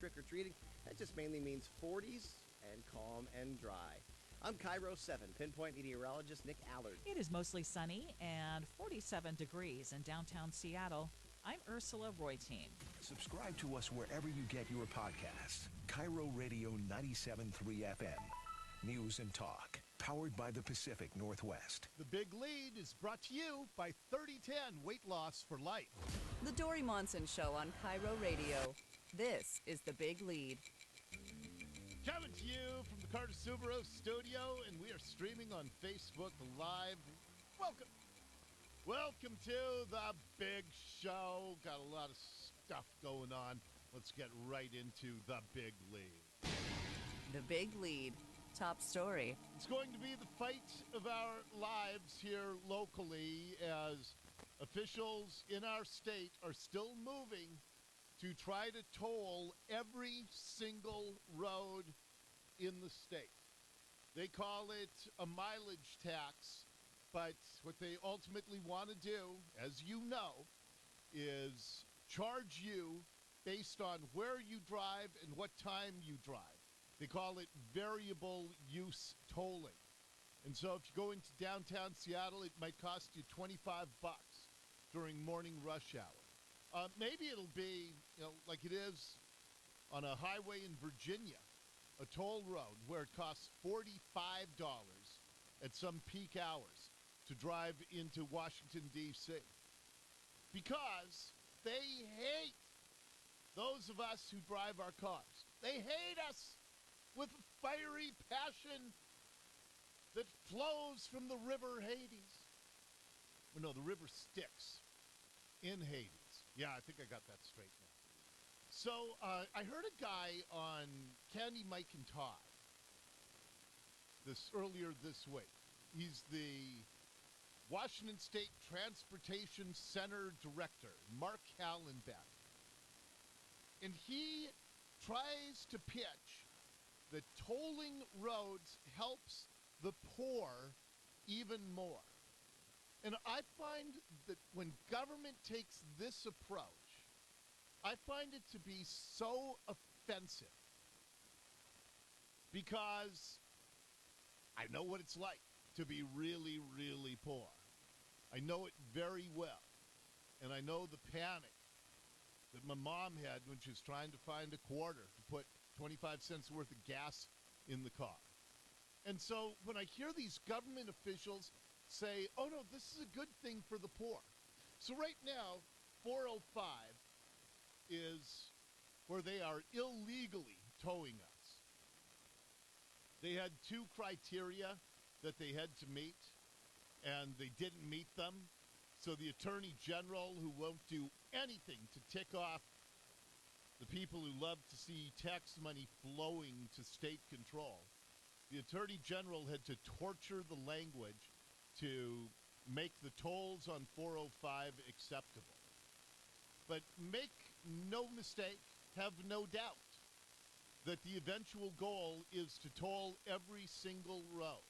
trick-or-treating, that just mainly means 40s and calm and dry. I'm KIRO 7 pinpoint meteorologist Nick Allard. It is mostly sunny and 47 degrees in downtown Seattle. I'm Ursula Royteen. Subscribe to us wherever you get your podcasts. KIRO Radio 97.3 FM. News and talk. Powered by the Pacific Northwest. The Big Lead is brought to you by 3010 Weight Loss for Life. The Dori Monson Show on KIRO Radio. This is The Big Lead. Coming to you from the Carter Subaru studio, and we are streaming on Facebook Live. Welcome to The Big Show. Got a lot of stuff going on. Let's get right into The Big Lead. The Big Lead. Top story. It's going to be the fight of our lives here locally as officials in our state are still moving to try to toll every single road in the state. They call it a mileage tax, but what they ultimately want to do, as you know, is charge you based on where you drive and what time you drive. They call it variable use tolling. And so if you go into downtown Seattle, it might cost you $25 during morning rush hour. Maybe it'll be, like it is on a highway in Virginia, a toll road where it costs $45 at some peak hours to drive into Washington, D.C. Because they hate those of us who drive our cars. They hate us with a fiery passion that flows from the river Hades. Well, no, the river Styx in Hades. Yeah, I think I got that straight now. So I heard a guy on Candy, Mike, and Todd earlier this week. He's the Washington State Transportation Center Director, Mark Hallenbeck. And he tries to pitch that tolling roads helps the poor even more. And I find that when government takes this approach, I find it to be so offensive because I know what it's like to be really, really poor. I know it very well. And I know the panic that my mom had when she was trying to find a quarter to put 25 cents worth of gas in the car. And so when I hear these government officials say, oh no, this is a good thing for the poor. So right now, 405 is where they are illegally towing us. They had two criteria that they had to meet, and they didn't meet them. So the Attorney General, who won't do anything to tick off the people who love to see tax money flowing to state control, the Attorney General had to torture the language to make the tolls on 405 acceptable. But make no mistake, have no doubt, that the eventual goal is to toll every single road.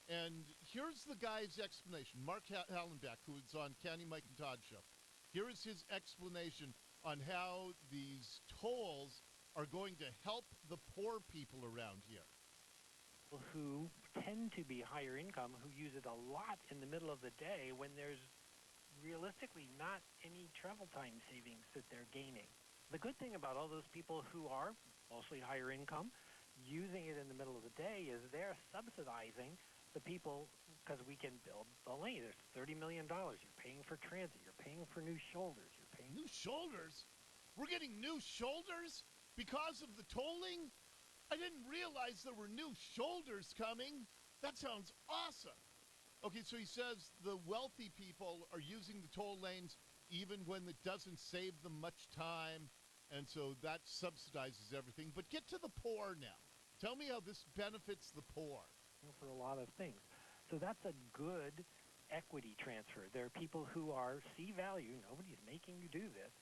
And here's the guy's explanation. Mark Hallenbeck, who is on Candy, Mike, and Todd show. Here is his explanation on how these tolls are going to help the poor people around here. Who tend to be higher income, who use it a lot in the middle of the day when there's realistically not any travel time savings that they're gaining. The good thing about all those people who are mostly higher income using it in the middle of the day is they're subsidizing the people because we can build the lane. There's $30 million. You're paying for transit. You're paying for new shoulders. You're paying... New shoulders? We're getting new shoulders because of the tolling? I didn't realize there were new shoulders coming. That sounds awesome. Okay, so he says the wealthy people are using the toll lanes even when it doesn't save them much time, and so that subsidizes everything. But get to the poor now. Tell me how this benefits the poor. For a lot of things. So that's a good equity transfer. There are people who see value. Nobody's making you do this.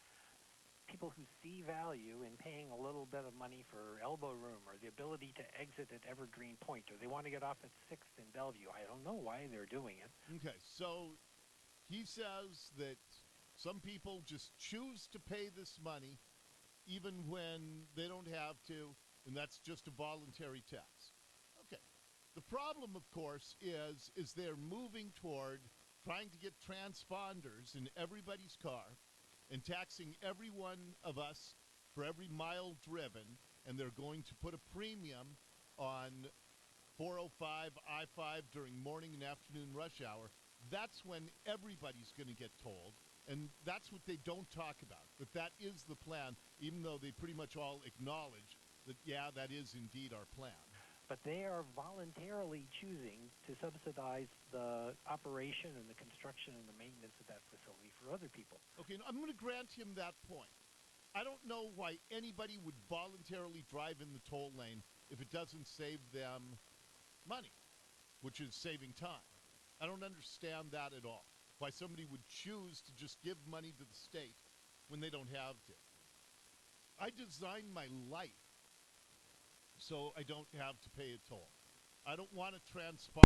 People who see value in paying a little bit of money for elbow room or the ability to exit at Evergreen Point, or they want to get off at 6th in Bellevue. I don't know why they're doing it. Okay, so he says that some people just choose to pay this money even when they don't have to, and that's just a voluntary tax. Okay. The problem, of course, is they're moving toward trying to get transponders in everybody's car and taxing every one of us for every mile driven, and they're going to put a premium on 405, I-5 during morning and afternoon rush hour. That's when everybody's going to get tolled, and that's what they don't talk about. But that is the plan, even though they pretty much all acknowledge that, yeah, that is indeed our plan. But they are voluntarily choosing to subsidize the operation and the construction and the maintenance of that facility for other people. Okay, I'm going to grant him that point. I don't know why anybody would voluntarily drive in the toll lane if it doesn't save them money, which is saving time. I don't understand that at all, why somebody would choose to just give money to the state when they don't have to. I designed my life so I don't have to pay a toll. I don't want to transpond.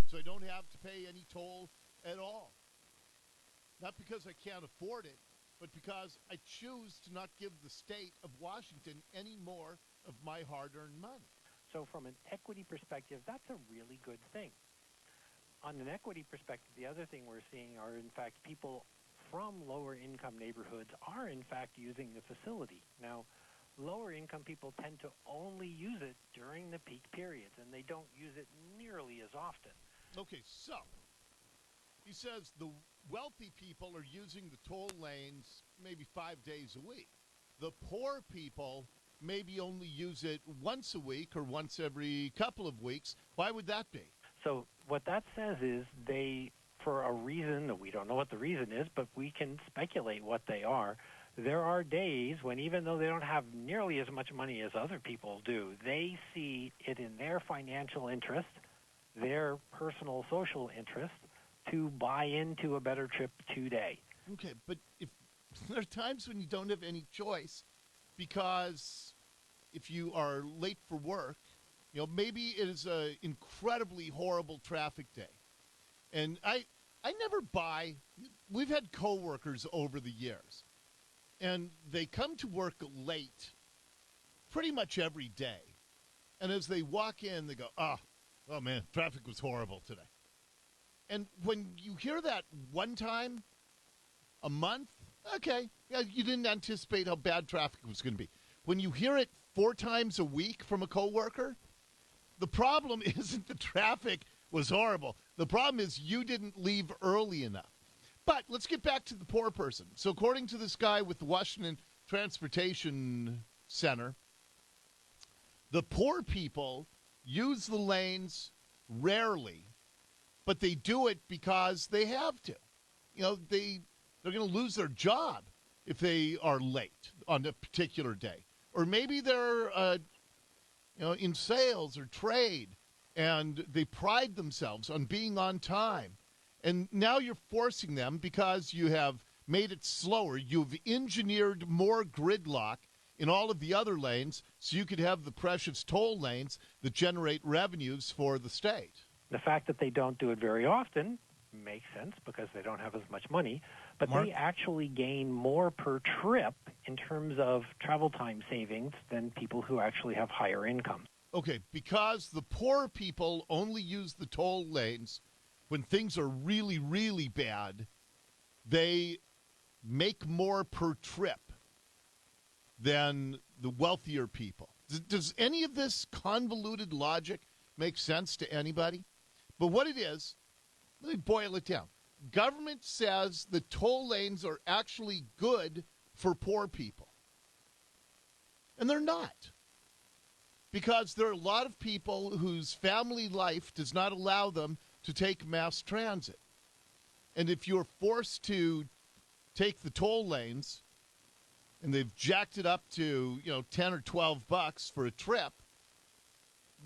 So I don't have to pay any toll at all. Not because I can't afford it, but because I choose to not give the state of Washington any more of my hard-earned money. So from an equity perspective, that's a really good thing. On an equity perspective, the other thing we're seeing are, in fact, people from lower-income neighborhoods are, in fact, using the facility. Now, lower-income people tend to only use it during the peak periods, and they don't use it nearly as often. Okay, so he says the wealthy people are using the toll lanes maybe 5 days a week. The poor people maybe only use it once a week or once every couple of weeks. Why would that be? So what that says is they, for a reason, we don't know what the reason is, but we can speculate what they are. There are days when, even though they don't have nearly as much money as other people do, they see it in their financial interest, their personal social interest, to buy into a better trip today. Okay, but if there are times when you don't have any choice, because if you are late for work, you know, maybe it is an incredibly horrible traffic day. And I never buy. We've had coworkers over the years, and they come to work late pretty much every day. And as they walk in, they go, oh man, traffic was horrible today. And when you hear that one time a month, okay, yeah, you didn't anticipate how bad traffic was going to be. When you hear it 4 times a week from a coworker, the problem isn't the traffic was horrible. The problem is you didn't leave early enough. But let's get back to the poor person. So according to this guy with the Washington Transportation Center, the poor people use the lanes rarely, but they do it because they have to. You know, they're going to lose their job if they are late on a particular day. Or maybe they're in sales or trade, and they pride themselves on being on time. And now you're forcing them because you have made it slower. You've engineered more gridlock in all of the other lanes so you could have the precious toll lanes that generate revenues for the state. The fact that they don't do it very often makes sense because they don't have as much money, but Mark? they actually gain more per trip in terms of travel time savings than people who actually have higher incomes. Okay, because the poor people only use the toll lanes when things are really, really bad, they make more per trip than the wealthier people. Does any of this convoluted logic make sense to anybody? But what it is, let me boil it down. Government says the toll lanes are actually good for poor people. And they're not. Because there are a lot of people whose family life does not allow them to take mass transit. And if you're forced to take the toll lanes, and they've jacked it up to, $10 or $12 for a trip,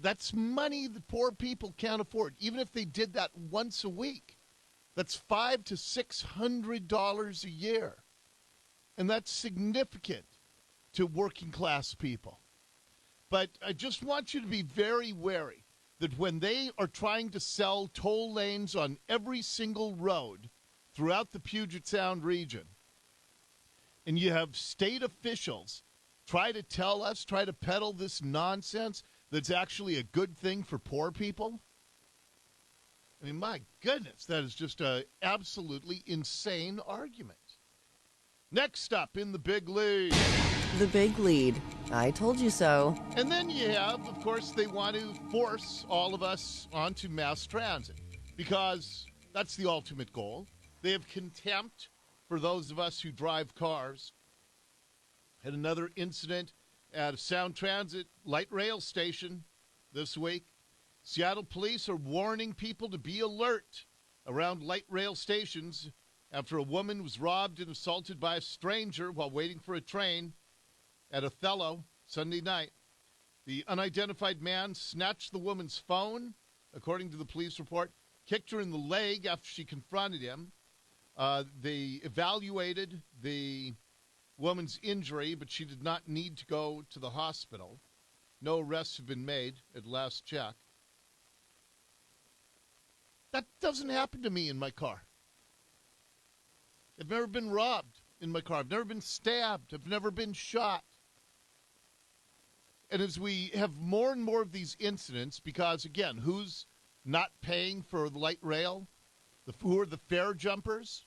that's money the poor people can't afford. Even if they did that once a week, that's $500 to $600 a year. And that's significant to working class people. But I just want you to be very wary. that when they are trying to sell toll lanes on every single road throughout the Puget Sound region, and you have state officials try to peddle this nonsense that's actually a good thing for poor people? I mean, my goodness, that is just an absolutely insane argument. Next up in the big lead. The big lead. I told you so. And then you have, of course, they want to force all of us onto mass transit because that's the ultimate goal. They have contempt for those of us who drive cars. Had another incident at a Sound Transit light rail station this week. Seattle police are warning people to be alert around light rail stations after a woman was robbed and assaulted by a stranger while waiting for a train at Othello Sunday night. The unidentified man snatched the woman's phone, according to the police report, kicked her in the leg after she confronted him. They evaluated the woman's injury, but she did not need to go to the hospital. No arrests have been made at last check. That doesn't happen to me in my car. I've never been robbed in my car. I've never been stabbed. I've never been shot. And as we have more and more of these incidents, because, again, who's not paying for the light rail? Who are the fare jumpers?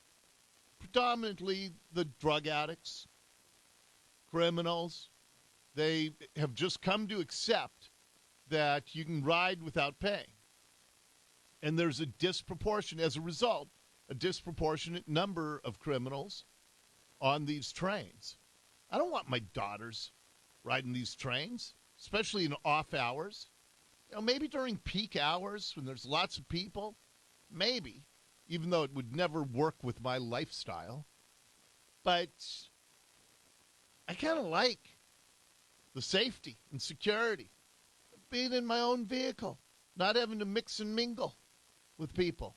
Predominantly the drug addicts, criminals. They have just come to accept that you can ride without paying. And there's a disproportionate, as a result, a disproportionate number of criminals on these trains. I don't want my daughters riding these trains, especially in off hours. You know, maybe during peak hours when there's lots of people, maybe, even though it would never work with my lifestyle. But I kind of like the safety and security of being in my own vehicle, not having to mix and mingle with people.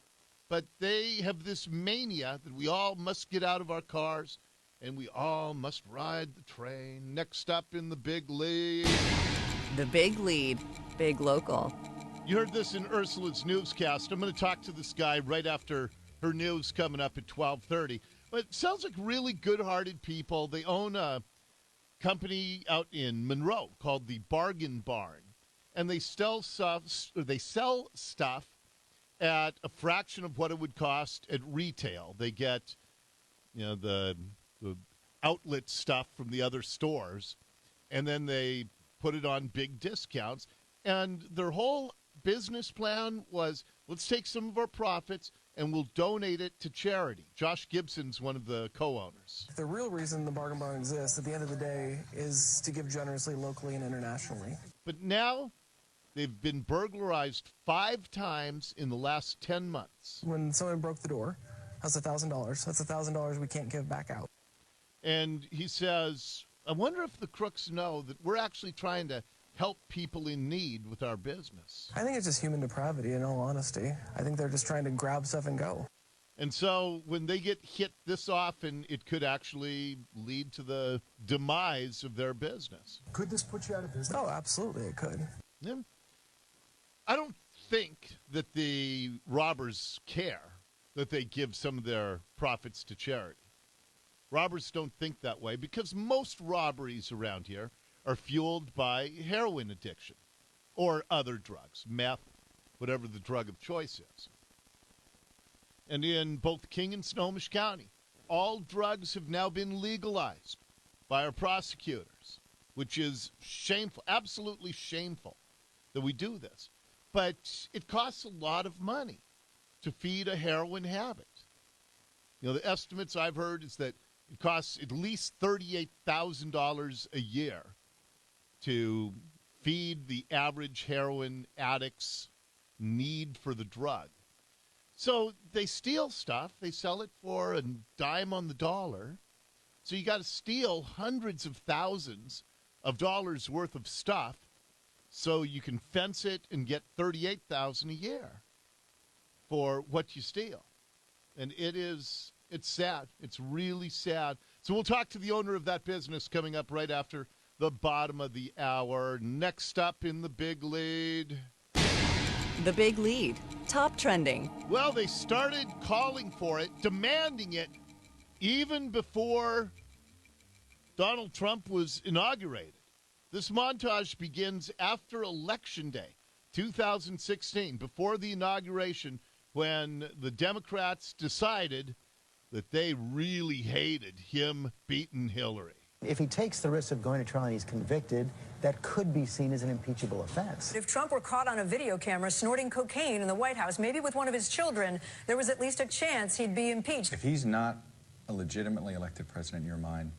But they have this mania that we all must get out of our cars and we all must ride the train. Next up in the big lead. The big lead. Big local. You heard this in Ursula's newscast. I'm going to talk to this guy right after her news coming up at 12:30. But it sounds like really good-hearted people. They own a company out in Monroe called the Bargain Barn. And they sell stuff at a fraction of what it would cost at retail. They get, the outlet stuff from the other stores, and then they put it on big discounts. And their whole business plan was, let's take some of our profits and we'll donate it to charity. Josh Gibson's one of the co-owners. The real reason the Bargain Barn exists at the end of the day is to give generously locally and internationally. But now they've been burglarized 5 times in the last 10 months. When someone broke the door, that's $1,000. That's $1,000 we can't give back out. And he says, I wonder if the crooks know that we're actually trying to help people in need with our business. I think it's just human depravity, in all honesty. I think they're just trying to grab stuff and go. And so when they get hit this often, it could actually lead to the demise of their business. Could this put you out of business? Oh, absolutely, it could. Yeah. I don't think that the robbers care that they give some of their profits to charity. Robbers don't think that way because most robberies around here are fueled by heroin addiction or other drugs, meth, whatever the drug of choice is. And in both King and Snohomish County, all drugs have now been legalized by our prosecutors, which is shameful, absolutely shameful that we do this. But it costs a lot of money to feed a heroin habit. The estimates I've heard is that it costs at least $38,000 a year to feed the average heroin addict's need for the drug. So they steal stuff. They sell it for a dime on the dollar. So you got to steal hundreds of thousands of dollars worth of stuff so you can fence it and get $38,000 a year for what you steal. And it's sad. It's really sad. So we'll talk to the owner of that business coming up right after the bottom of the hour. Next up in the big lead. The Big Lead, top trending. Well, they started calling for it, demanding it, even before Donald Trump was inaugurated. This montage begins after Election Day, 2016, before the inauguration, when the Democrats decided that they really hated him beating Hillary. If he takes the risk of going to trial and he's convicted, that could be seen as an impeachable offense. If Trump were caught on a video camera snorting cocaine in the White House, maybe with one of his children, there was at least a chance he'd be impeached. If he's not a legitimately elected president in your mind,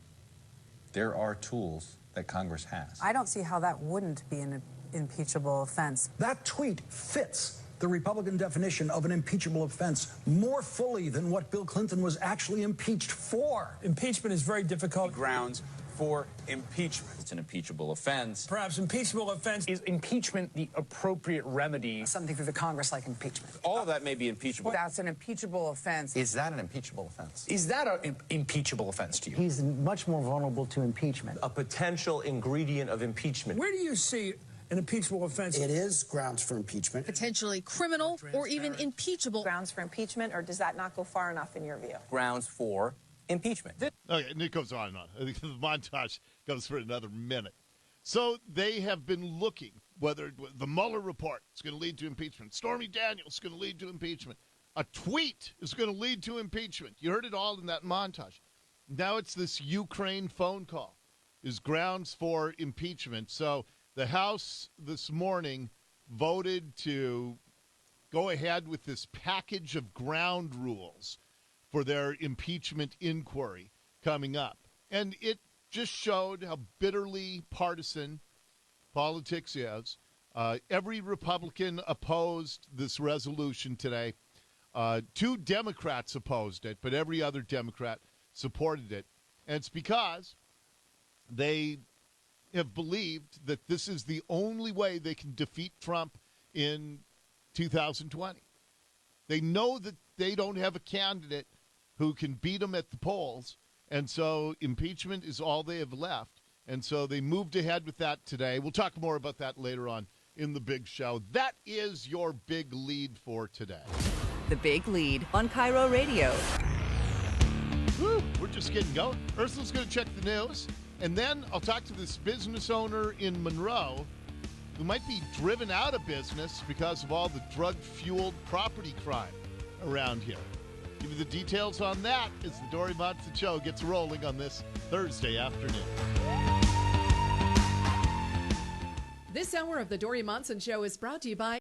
there are tools that Congress has. I don't see how that wouldn't be an impeachable offense. That tweet fits the Republican definition of an impeachable offense more fully than what Bill Clinton was actually impeached for. Impeachment is very difficult. Grounds for impeachment. It's an impeachable offense. Perhaps impeachable offense. Is impeachment the appropriate remedy? Something through the Congress like impeachment. All of that may be impeachable. That's an impeachable offense. Is that an impeachable offense? Is that an impeachable offense to you? He's much more vulnerable to impeachment. A potential ingredient of impeachment. Where do you see an impeachable offense? It is grounds for impeachment. Potentially criminal or even impeachable. Grounds for impeachment, or does that not go far enough in your view? Grounds for impeachment. Okay, and it goes on and on. I think the montage goes for another minute. So they have been looking whether the Mueller report is going to lead to impeachment. Stormy Daniels is going to lead to impeachment. A tweet is going to lead to impeachment. You heard it all in that montage. Now it's this Ukraine phone call is grounds for impeachment. So the House this morning voted to go ahead with this package of ground rules for their impeachment inquiry coming up. And it just showed how bitterly partisan politics is. Every Republican opposed this resolution today. 2 Democrats opposed it, but every other Democrat supported it. And it's because they have believed that this is the only way they can defeat Trump in 2020. They know that they don't have a candidate who can beat them at the polls, and so impeachment is all they have left. And so they moved ahead with that today. We'll talk more about that later on in the big show. That is your big lead for today. The Big Lead on KIRO Radio. Woo, we're just getting going. Ursula's going to check the news, and then I'll talk to this business owner in Monroe who might be driven out of business because of all the drug-fueled property crime around here. Give you the details on that as the Dori Monson Show gets rolling on this Thursday afternoon. This hour of the Dori Monson Show is brought to you by